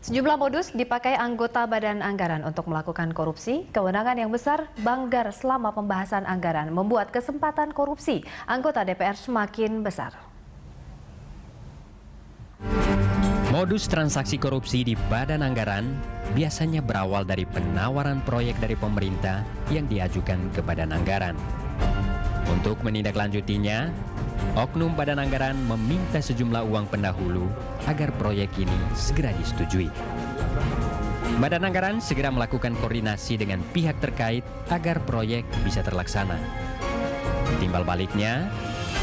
Sejumlah modus dipakai anggota Badan Anggaran untuk melakukan korupsi. Kewenangan yang besar, banggar selama pembahasan anggaran membuat kesempatan korupsi anggota DPR semakin besar. Modus transaksi korupsi di Badan Anggaran biasanya berawal dari penawaran proyek dari pemerintah yang diajukan ke Badan Anggaran. Untuk menindaklanjutinya, oknum Badan Anggaran meminta sejumlah uang pendahulu agar proyek ini segera disetujui. Badan Anggaran segera melakukan koordinasi dengan pihak terkait agar proyek bisa terlaksana. Timbal baliknya,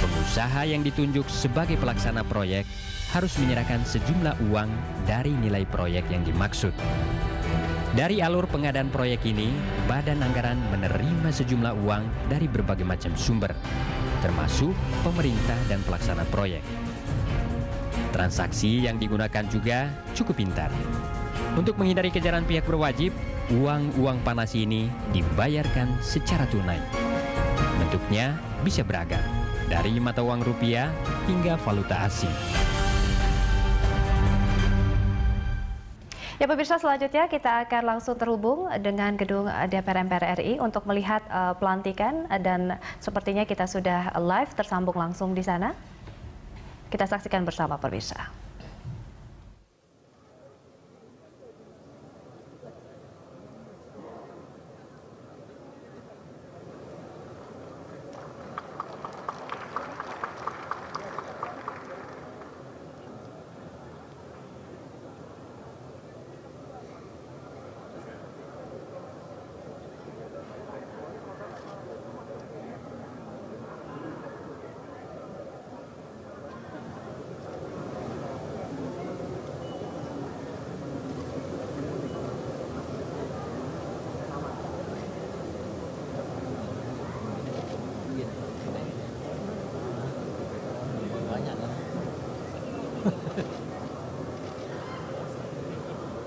pengusaha yang ditunjuk sebagai pelaksana proyek harus menyerahkan sejumlah uang dari nilai proyek yang dimaksud. Dari alur pengadaan proyek ini, Badan Anggaran menerima sejumlah uang dari berbagai macam sumber, termasuk pemerintah dan pelaksana proyek. Transaksi yang digunakan juga cukup pintar. Untuk menghindari kejaran pihak berwajib, uang-uang panas ini dibayarkan secara tunai. Bentuknya bisa beragam, dari mata uang rupiah hingga valuta asing. Ya pemirsa, selanjutnya kita akan langsung terhubung dengan gedung DPR MPR RI untuk melihat pelantikan, dan sepertinya kita sudah live tersambung langsung di sana. Kita saksikan bersama pemirsa.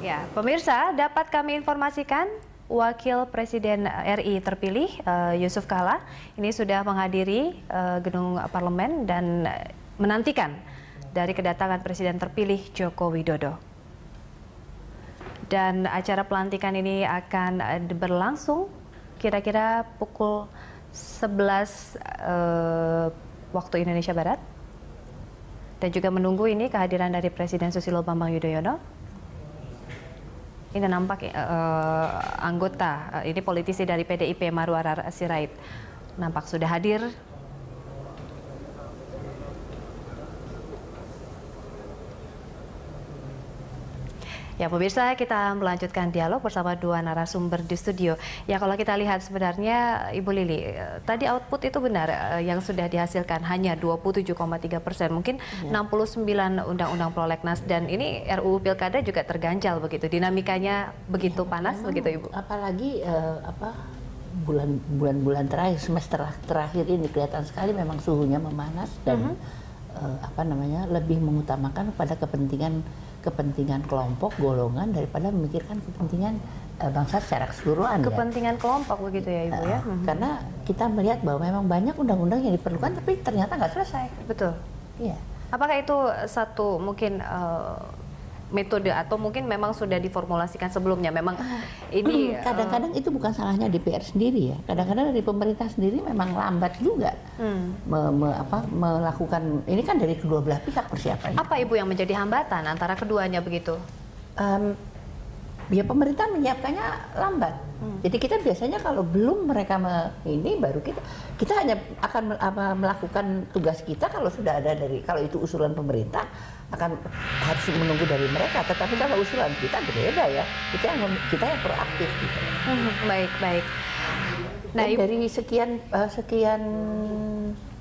Ya, pemirsa, dapat kami informasikan Wakil Presiden RI terpilih Yusuf Kala ini sudah menghadiri gedung parlemen dan menantikan dari kedatangan Presiden terpilih Joko Widodo. Dan acara pelantikan ini akan berlangsung kira-kira pukul 11 waktu Indonesia Barat. Dan juga menunggu ini kehadiran dari Presiden Susilo Bambang Yudhoyono. Ini nampak anggota, ini politisi dari PDIP Marwarar Sirait, nampak sudah hadir. Ya pemirsa, kita melanjutkan dialog bersama dua narasumber di studio. Ya kalau kita lihat sebenarnya Ibu Lili, tadi output itu benar yang sudah dihasilkan hanya 27,3%, mungkin 69 undang-undang prolegnas, dan ini RUU Pilkada juga terganjal begitu, dinamikanya begitu panas begitu Ibu. Apalagi bulan-bulan terakhir, semester terakhir ini kelihatan sekali memang suhunya memanas dan lebih mengutamakan pada kepentingan kelompok, golongan daripada memikirkan kepentingan bangsa secara keseluruhan. Kepentingan kelompok begitu ya Ibu ya. Karena kita melihat bahwa memang banyak undang-undang yang diperlukan tapi ternyata nggak selesai. Betul. Iya. Apakah itu satu mungkin metode atau mungkin memang sudah diformulasikan sebelumnya? Memang ini kadang-kadang itu bukan salahnya DPR sendiri ya. Kadang-kadang dari pemerintah sendiri memang lambat juga melakukan. Ini kan dari kedua belah pihak persiapannya. Apa Ibu yang menjadi hambatan antara keduanya begitu? Ya pemerintah menyiapkannya lambat. Jadi kita biasanya kalau belum mereka ini baru kita hanya akan melakukan tugas kita kalau sudah ada kalau itu usulan pemerintah harus menunggu dari mereka. Tetapi kalau usulan kita berbeda ya, kita yang proaktif gitu. Baik. Nah, dari sekian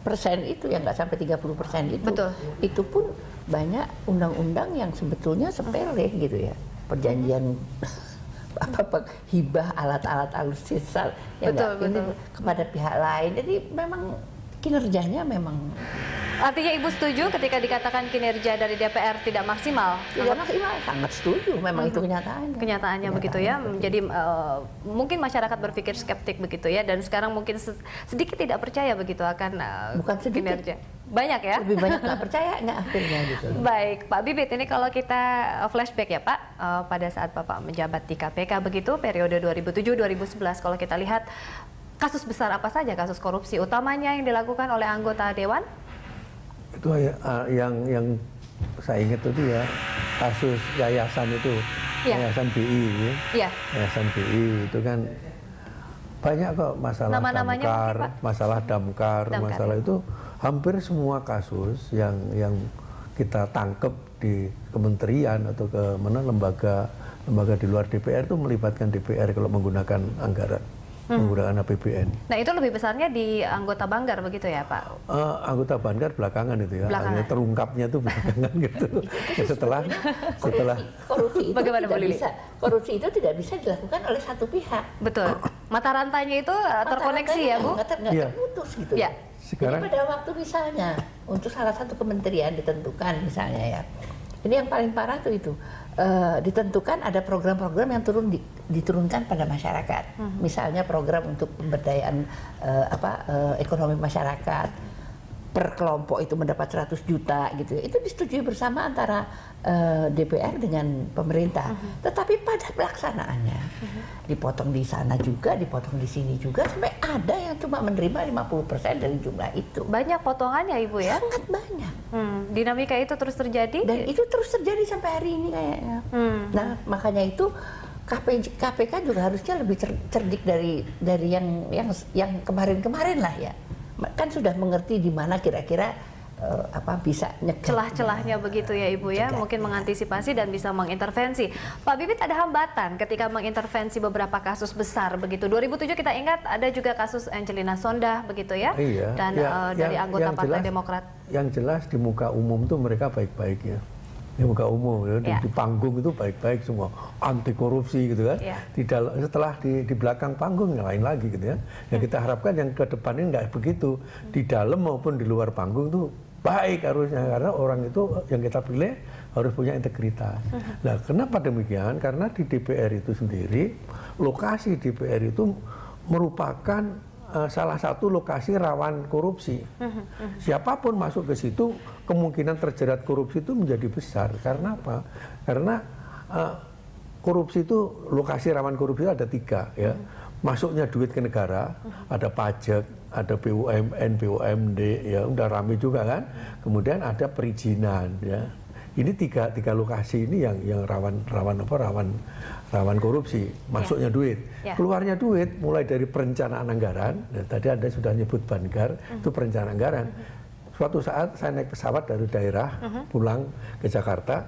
persen itu yang nggak sampai 30% itu, betul. Itu pun banyak undang-undang yang sebetulnya sepele gitu ya. Perjanjian hibah alat-alat alutsista yang ini kepada pihak lain. Jadi memang kinerjanya memang. Artinya Ibu setuju ketika dikatakan kinerja dari DPR tidak maksimal? Tidak maksimal, sangat setuju. Memang itu kenyataannya. Kenyataannya begitu ya. Jadi mungkin masyarakat berpikir skeptik begitu ya, dan sekarang mungkin sedikit tidak percaya begitu akan bukan sedikit. kinerja. Banyak ya? Lebih banyak nggak percaya nggak akhirnya gitu. Baik, Pak Bibit, ini kalau kita flashback ya Pak, pada saat Bapak menjabat di KPK begitu, periode 2007-2011, kalau kita lihat kasus besar apa saja kasus korupsi utamanya yang dilakukan oleh anggota Dewan? Itu yang saya ingat itu ya kasus yayasan itu, Ya. yayasan BI, ya. Iya. Yayasan BI itu kan banyak kok masalah Nama-namanya damkar, mungkin, Pak? masalah damkar, masalah ya. itu hampir semua kasus yang kita tangkep di kementerian atau ke mana lembaga di luar DPR itu melibatkan DPR kalau menggunakan anggaran, menggunakan APBN. Nah itu lebih besarnya di anggota Banggar begitu ya Pak? Anggota Banggar belakangan itu ya, Belakangan. akhirnya terungkapnya itu belakangan gitu. Ya, setelah Korupsi itu Bagaimana, Bu tidak Lili? bisa. Korupsi itu tidak bisa dilakukan oleh satu pihak. Betul. Mata rantainya itu terkoneksi ya Bu? Nggak Iya. terputus gitu. Ya. Sekarang- Jadi pada waktu misalnya untuk salah satu kementerian ditentukan misalnya ya, ini yang paling parah tuh itu ditentukan ada program-program yang diturunkan pada masyarakat. Misalnya program untuk pemberdayaan ekonomi masyarakat. Per kelompok itu mendapat 100 juta gitu. Itu disetujui bersama antara DPR dengan pemerintah. Tetapi pada pelaksanaannya dipotong di sana juga, dipotong di sini juga, sampai ada yang cuma menerima 50% dari jumlah itu. Banyak potongannya Ibu ya? Sangat banyak. Dinamika itu terus terjadi? Dan itu terus terjadi sampai hari ini kayaknya. Nah, makanya itu KPK juga harusnya lebih cerdik dari yang kemarin-kemarin lah ya. Kan sudah mengerti di mana kira-kira bisa nyegah. Celah-celahnya begitu ya Ibu ya, Cegah. mungkin mengantisipasi dan bisa mengintervensi. Pak Bibit, ada hambatan ketika mengintervensi beberapa kasus besar begitu. 2007 kita ingat ada juga kasus Angelina Sondah begitu ya, Iya. dan dari anggota Partai Demokrat. Yang jelas di muka umum tuh mereka baik-baik ya. Di muka umum ya, Ya. di panggung itu baik-baik semua, anti korupsi gitu kan. Ya. Setelah di belakang panggung yang lain lagi gitu ya. Ya kita harapkan yang ke depan ini nggak begitu. Di dalam maupun di luar panggung tuh baik harusnya, karena orang itu yang kita pilih harus punya integritas. Nah, kenapa demikian? Karena di DPR itu sendiri, lokasi DPR itu merupakan salah satu lokasi rawan korupsi. Siapapun masuk ke situ, kemungkinan terjerat korupsi itu menjadi besar. Karena apa? Karena korupsi itu, lokasi rawan korupsi ada 3 ya. Masuknya duit ke negara, ada pajak, ada BUMN, BUMD, ya udah rame juga kan. Kemudian ada perizinan ya. Ini tiga lokasi ini yang rawan korupsi. Masuknya duit, Ya. keluarnya duit, mulai dari perencanaan anggaran. Dan tadi Anda sudah nyebut Banggar, itu perencanaan anggaran. Suatu saat saya naik pesawat dari daerah pulang ke Jakarta,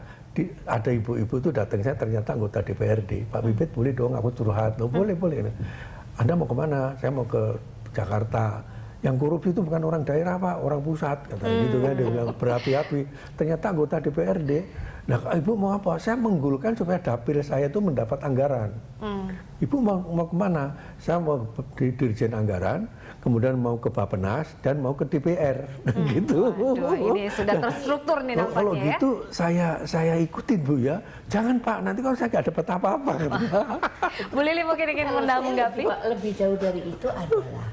ada ibu-ibu itu datang, saya ternyata anggota DPRD. Pak Bibit, boleh dong aku curhat? Oh, boleh. Anda mau kemana? Saya mau ke Jakarta. Yang korupsi itu bukan orang daerah Pak, orang pusat, kata gitu kan, dia bilang berapi-api. Ternyata anggota DPRD. Nah, Ibu mau apa? Saya menggulkan supaya dapil saya itu mendapat anggaran. Ibu mau kemana? Saya mau di Dirjen Anggaran, kemudian mau ke Bappenas dan mau ke DPR, gitu. Waduh, ini sudah terstruktur nih nampaknya Kalau ya. gitu saya ikutin Bu ya. Jangan Pak, nanti kalau saya nggak dapat apa-apa. Bu Lili mungkin ingin menanggapi. Lebih jauh dari itu adalah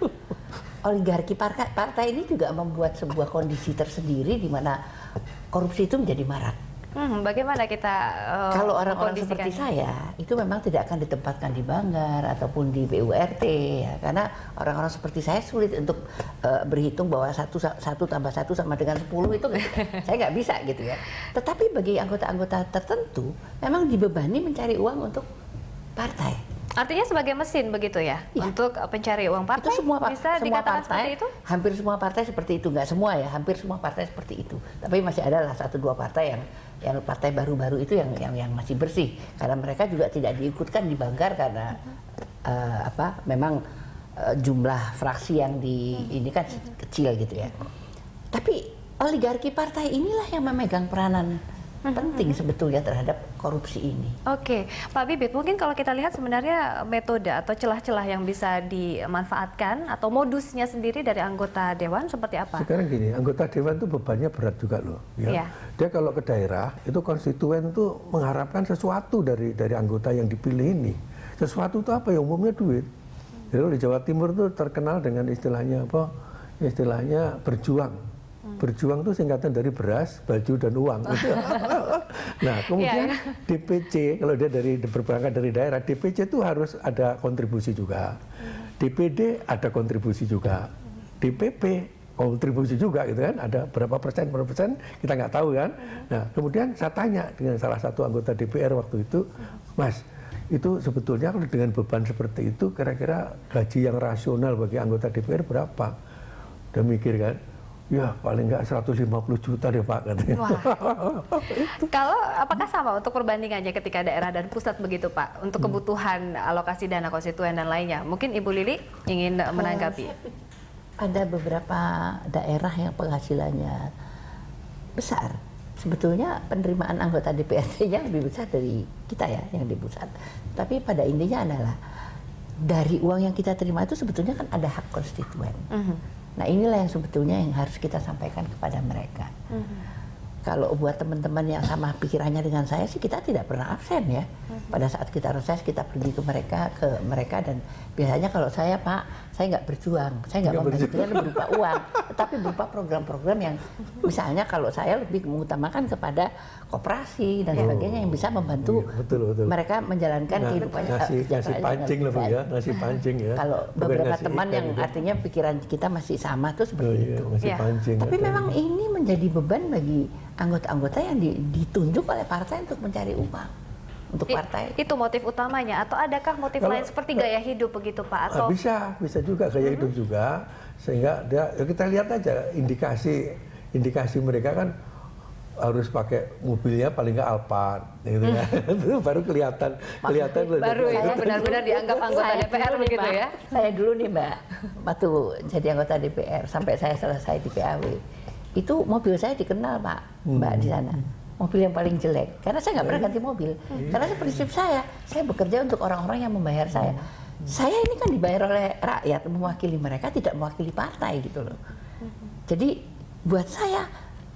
oligarki partai ini juga membuat sebuah kondisi tersendiri di mana korupsi itu menjadi marak. Bagaimana kita Kalau orang-orang mengkondisikannya? seperti saya itu memang tidak akan ditempatkan di Banggar ataupun di BURT ya, karena orang-orang seperti saya sulit untuk berhitung bahwa 1 tambah 1 sama dengan 10 itu saya nggak bisa gitu ya. Tetapi bagi anggota-anggota tertentu memang dibebani mencari uang untuk partai. Artinya sebagai mesin begitu ya, Ya. untuk pencari uang partai. Itu semua bisa dikatakan partai, seperti itu? hampir semua partai seperti itu, nggak semua ya, hampir semua partai seperti itu. Tapi masih ada lah 1-2 partai yang partai baru-baru itu yang masih bersih, karena mereka juga tidak diikutkan di Banggar karena memang jumlah fraksi yang ini kan kecil gitu ya. Tapi oligarki partai inilah yang memegang peranan penting sebetulnya terhadap korupsi ini. Oke, Pak Bibit, mungkin kalau kita lihat sebenarnya metode atau celah-celah yang bisa dimanfaatkan atau modusnya sendiri dari anggota Dewan seperti apa? Sekarang gini, anggota Dewan itu bebannya berat juga loh. Ya. Iya. Dia kalau ke daerah, itu konstituen tuh mengharapkan sesuatu dari anggota yang dipilih ini. Sesuatu itu apa ya? Umumnya duit. Jadi di Jawa Timur tuh terkenal dengan istilahnya apa? Istilahnya berjuang. Berjuang itu singkatan dari beras, baju, dan uang. Nah, kemudian DPC, kalau dia berberangkat dari daerah, DPC itu harus ada kontribusi juga. DPD ada kontribusi juga. DPP kontribusi juga gitu kan, ada berapa persen kita nggak tahu kan. Nah, kemudian saya tanya dengan salah satu anggota DPR waktu itu, Mas, itu sebetulnya kalau dengan beban seperti itu, kira-kira gaji yang rasional bagi anggota DPR berapa? Udah mikir kan? Ya paling nggak 150 juta deh Pak katanya. Wah. Kalau apakah sama untuk perbandingannya ketika daerah dan pusat begitu Pak? Untuk kebutuhan alokasi dana konstituen dan lainnya. Mungkin Ibu Lili ingin menanggapi. Ada beberapa daerah yang penghasilannya besar. Sebetulnya penerimaan anggota DPRD-nya lebih besar dari kita ya yang di pusat. Tapi pada intinya adalah dari uang yang kita terima itu sebetulnya kan ada hak konstituen. Nah inilah yang sebetulnya yang harus kita sampaikan kepada mereka. Kalau buat teman-teman yang sama pikirannya dengan saya sih, kita tidak pernah absen ya. Pada saat kita reses kita pergi ke mereka dan biasanya kalau saya Pak, saya nggak berjuang, saya nggak membantunya berupa uang, tetapi berupa program-program yang misalnya kalau saya lebih mengutamakan kepada koperasi dan sebagainya yang bisa membantu mereka menjalankan kehidupannya. Ngasih pancing lah Bu ya, ngasih pancing ya. Kalau beberapa teman yang artinya pikiran kita masih sama tuh seperti itu. Pancing, tapi memang ini menjadi beban bagi anggota-anggota yang ditunjuk oleh partai untuk mencari uang untuk partai. Itu motif utamanya atau adakah motif lain seperti gaya hidup begitu Pak? Atau bisa juga gaya hidup juga, sehingga kita lihat aja indikasi mereka kan harus pakai mobilnya paling nggak Alphard, gitu ya. Itu baru kelihatan baru ya benar-benar dianggap anggota DPR begitu ya. Saya dulu nih Mbak, waktu jadi anggota DPR sampai saya selesai di PAW, itu mobil saya dikenal Pak, Mbak di sana. Mobil yang paling jelek, karena saya nggak pernah ganti mobil. Karena prinsip saya bekerja untuk orang-orang yang membayar saya. Saya ini kan dibayar oleh rakyat, mewakili mereka, tidak mewakili partai gitu loh. Jadi buat saya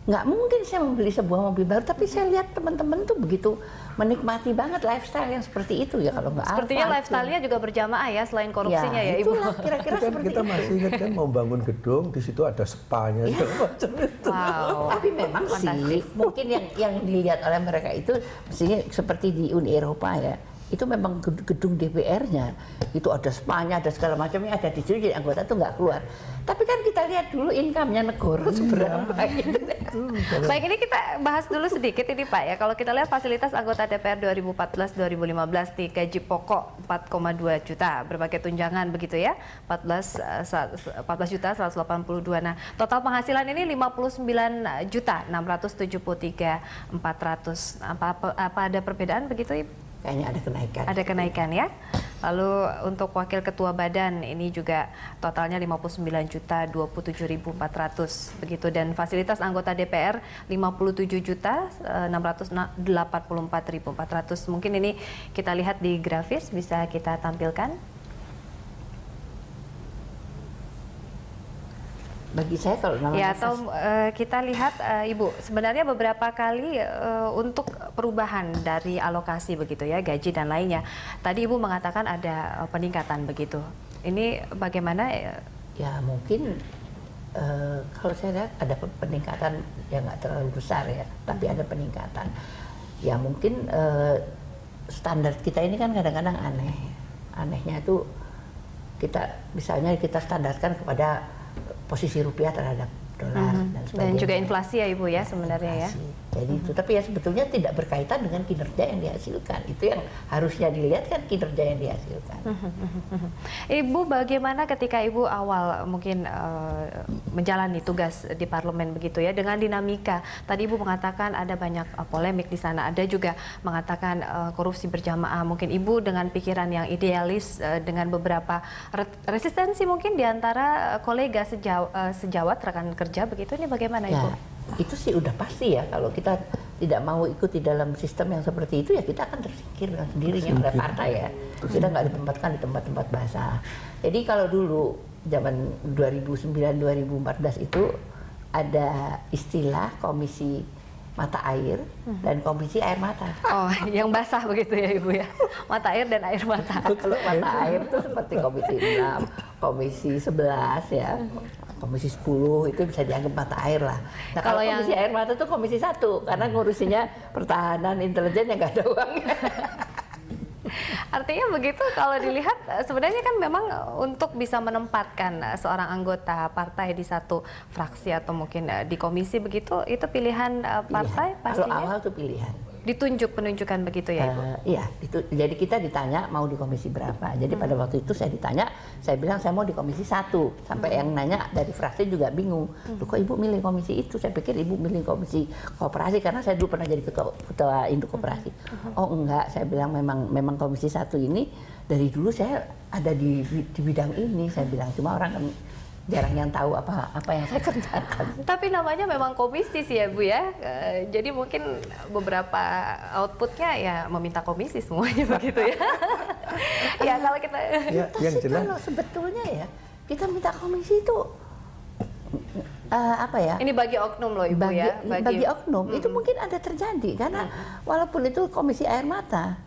nggak mungkin saya membeli sebuah mobil baru, tapi saya lihat teman-teman tuh begitu menikmati banget lifestyle yang seperti itu ya. Kalau nggak sepertinya lifestyle-nya juga berjamaah ya selain korupsinya ya Ibu. Kira-kira seperti kita masih ingat kan mau bangun gedung, di situ ada spa-nya segala macam itu. Wow. Tapi memang sih mungkin yang dilihat oleh mereka itu mestinya seperti di Uni Eropa ya. Itu memang gedung DPR-nya itu ada spa-nya, ada segala macamnya, ada di situ, jadi anggota tuh nggak keluar. Tapi kan kita lihat dulu income-nya negara seberapa gitu. Baik, ini kita bahas dulu sedikit ini Pak ya. Kalau kita lihat fasilitas anggota DPR 2014-2015 di gaji pokok 4,2 juta, berbagai tunjangan begitu ya, 14 juta 182. Nah, total penghasilan ini 59 juta 673 400. Apa ada perbedaan begitu Ibu? Kayaknya ada kenaikan. Ada kenaikan ya. Lalu untuk wakil ketua badan ini juga totalnya 59 juta 27.400 begitu, dan fasilitas anggota DPR 57 juta 684.400. Mungkin ini kita lihat di grafis, bisa kita tampilkan. Bagi saya kalau namanya atau kita lihat Ibu, sebenarnya beberapa kali untuk perubahan dari alokasi begitu ya, gaji dan lainnya. Tadi Ibu mengatakan ada peningkatan begitu. Ini bagaimana? Ya mungkin kalau saya lihat ada peningkatan yang nggak terlalu besar ya, tapi ada peningkatan. Ya mungkin standar kita ini kan kadang-kadang aneh. Anehnya itu misalnya kita standarkan kepada posisi rupiah terhadap dolar dan sebagainya. Dan juga inflasi ya Ibu ya sebenarnya inflasi. ya. Jadi itu, tapi ya sebetulnya tidak berkaitan dengan kinerja yang dihasilkan. Itu yang harusnya dilihat kan, kinerja yang dihasilkan. Ibu bagaimana ketika Ibu awal mungkin menjalani tugas di parlemen begitu ya, dengan dinamika. Tadi Ibu mengatakan ada banyak polemik di sana, ada juga mengatakan korupsi berjamaah. Mungkin Ibu dengan pikiran yang idealis, dengan beberapa resistensi mungkin di antara kolega sejawat rekan kerja begitu, ini bagaimana Ibu? Ya, itu sih udah pasti ya, kalau kita tidak mau ikut di dalam sistem yang seperti itu ya kita akan tersingkir dengan sendirinya oleh partai ya. Kita nggak ditempatkan di tempat-tempat basah. Jadi kalau dulu zaman 2009-2014 itu ada istilah komisi mata air dan komisi air mata. Oh, yang basah begitu ya Ibu ya, mata air dan air mata. Kalau mata air itu seperti komisi 6, komisi 11 ya. komisi 10 itu bisa dianggap mata air lah. Nah kalau komisi air mata itu komisi 1 karena ngurusinya pertahanan, intelijen yang nggak ada uangnya. Artinya begitu kalau dilihat sebenarnya kan memang untuk bisa menempatkan seorang anggota partai di satu fraksi atau mungkin di komisi begitu, itu pilihan partai pastinya? Kalau awal itu pilihan. Ditunjuk penunjukan begitu ya Ibu? Iya, jadi kita ditanya mau di komisi berapa. Jadi pada waktu itu saya ditanya, saya bilang saya mau di komisi 1. Sampai yang nanya dari fraksi juga bingung. Loh kok Ibu milih komisi itu? Saya pikir Ibu milih komisi koperasi karena saya dulu pernah jadi ketua induk koperasi. Oh enggak, saya bilang memang komisi 1 ini dari dulu saya ada di bidang ini. Saya bilang cuma orang kan jarang yang tahu apa yang saya kerjakan. Tapi namanya memang komisi sih ya Bu ya. Jadi mungkin beberapa outputnya ya meminta komisi semuanya begitu ya. Ya kalau kita Ya, yang sih jelas kalau sebetulnya ya kita minta komisi itu apa ya? ini bagi oknum loh Ibu ya. Bagi oknum itu mungkin ada terjadi karena walaupun itu komisi air mata,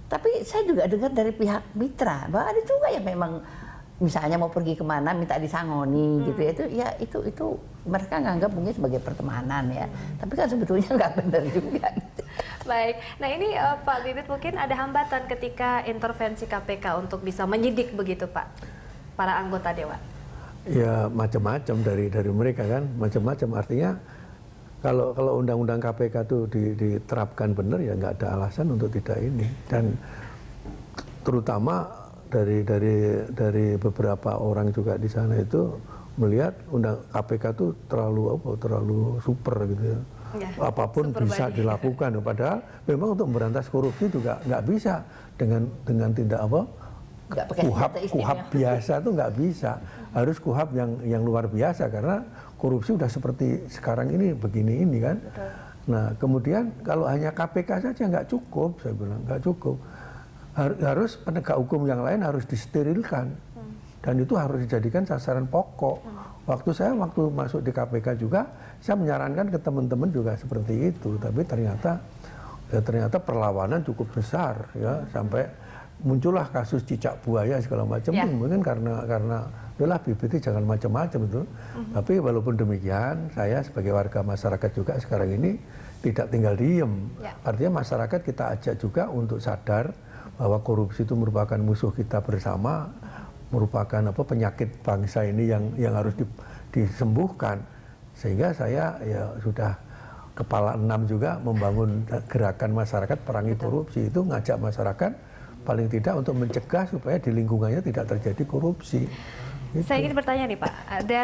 tapi saya juga dengar dari pihak mitra bahwa ada juga yang memang misalnya mau pergi kemana minta disangoni gitu ya, itu mereka nganggap mungkin sebagai pertemanan ya, tapi kan sebetulnya nggak benar juga. Baik, nah ini Pak Bibit mungkin ada hambatan ketika intervensi KPK untuk bisa menyidik begitu Pak para anggota dewan. ya macam-macam dari mereka kan, macam-macam artinya kalau undang-undang KPK itu diterapkan benar ya nggak ada alasan untuk tidak ini, dan terutama dari beberapa orang juga di sana itu melihat undang KPK itu terlalu super gitu ya. Apapun bisa dilakukan, padahal memang untuk memberantas korupsi juga nggak bisa dengan tindak kuhab biasa tuh nggak bisa, harus kuhab yang luar biasa karena korupsi udah seperti sekarang ini begini ini kan. Betul. Nah kemudian kalau hanya KPK saja nggak cukup, saya bilang nggak cukup. Harus penegak hukum yang lain harus disterilkan dan itu harus dijadikan sasaran pokok. Waktu masuk di KPK juga saya menyarankan ke teman-teman juga seperti itu, tapi ternyata perlawanan cukup besar ya, sampai muncullah kasus cicak buaya segala macam. Mungkin karena udahlah BBT jangan macam-macam itu. Tapi walaupun demikian saya sebagai warga masyarakat juga sekarang ini tidak tinggal diem. Artinya masyarakat kita ajak juga untuk sadar bahwa korupsi itu merupakan musuh kita bersama, merupakan penyakit bangsa ini yang harus disembuhkan. Sehingga saya ya sudah kepala 6 juga membangun gerakan masyarakat perangi korupsi, itu ngajak masyarakat paling tidak untuk mencegah supaya di lingkungannya tidak terjadi korupsi. Gitu. Saya ingin bertanya nih Pak, ada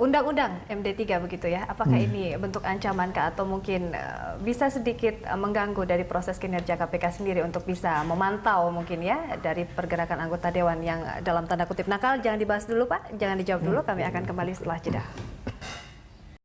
undang-undang MD3 begitu ya, apakah ini bentuk ancaman kah atau mungkin bisa sedikit mengganggu dari proses kinerja KPK sendiri untuk bisa memantau mungkin ya dari pergerakan anggota dewan yang dalam tanda kutip nakal? Jangan dibahas dulu Pak, jangan dijawab dulu, kami akan kembali setelah jeda.